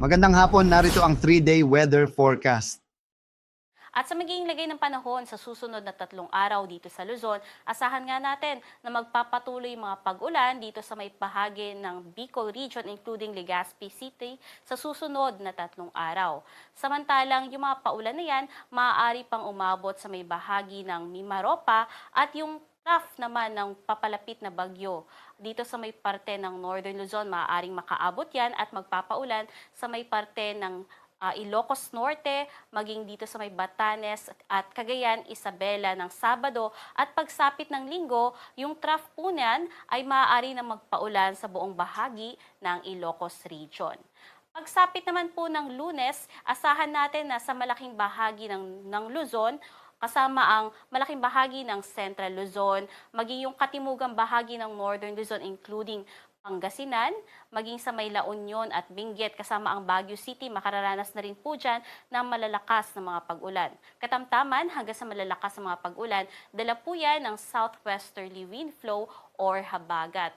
Magandang hapon, narito ang 3-day weather forecast. At sa magiging lagay ng panahon sa susunod na 3 araw dito sa Luzon, asahan nga natin na magpapatuloy yung mga pag-ulan dito sa may bahagi ng Bicol Region including Legazpi City sa susunod na 3 araw. Samantalang yung mga paulan na yan, maaari pang umabot sa may bahagi ng Mimaropa at yung trough naman ng papalapit na bagyo. Dito sa may parte ng Northern Luzon, maaaring makaabot yan at magpapaulan sa may parte ng Ilocos Norte, maging dito sa may Batanes at Cagayan, Isabela ng Sabado at pagsapit ng Linggo, yung trough po niyan ay maaari na magpaulan sa buong bahagi ng Ilocos Region. Pagsapit naman po ng Lunes, asahan natin na sa malaking bahagi ng Luzon, kasama ang malaking bahagi ng Central Luzon, maging yung katimugang bahagi ng Northern Luzon including Pangasinan, maging sa may La Union at Benguet kasama ang Baguio City, makararanas na rin po dyan ng malalakas na mga pag-ulan. Katamtaman hanggang sa malalakas na mga pag-ulan, dala po yan ng southwesterly wind flow or habagat.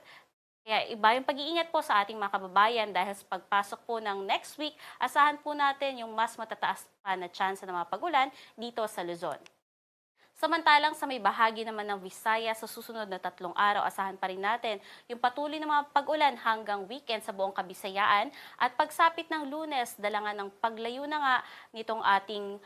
Kaya iba yung pag-iingat po sa ating mga kababayan dahil sa pagpasok po ng next week, asahan po natin yung mas matataas pa na tsansa ng mga pag-ulan dito sa Luzon. Samantalang sa may bahagi naman ng Visayas sa susunod na 3 araw, asahan pa rin natin yung patuloy na mga pag-ulan hanggang weekend sa buong Kabisayaan at pagsapit ng Lunes, dalangan ng paglayo na nga nitong ating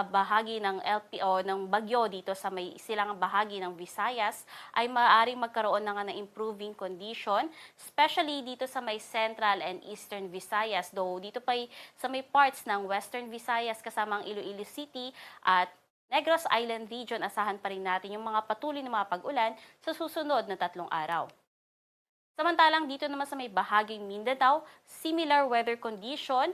bahagi ng LPO ng bagyo dito sa may silangang bahagi ng Visayas ay maaaring magkaroon na nga ng improving condition, especially dito sa may Central and Eastern Visayas, though dito pa sa may parts ng Western Visayas kasama ang Iloilo City at Negros Island Region, asahan pa rin natin yung mga patuloy na mga pag-ulan sa susunod na 3 araw. Samantalang dito naman sa may bahaging Mindanao, similar weather condition,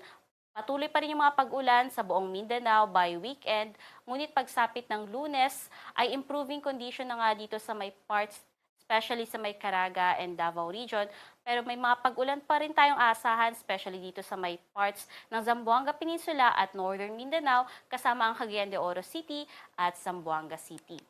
patuloy pa rin yung mga pag-ulan sa buong Mindanao by weekend, ngunit pagsapit ng Lunes ay improving condition na nga dito sa may parts, especially sa may Caraga and Davao Region. Pero may mga pag-ulan pa rin tayong asahan, especially dito sa may parts ng Zamboanga Peninsula at Northern Mindanao, kasama ang Cagayan de Oro City at Zamboanga City.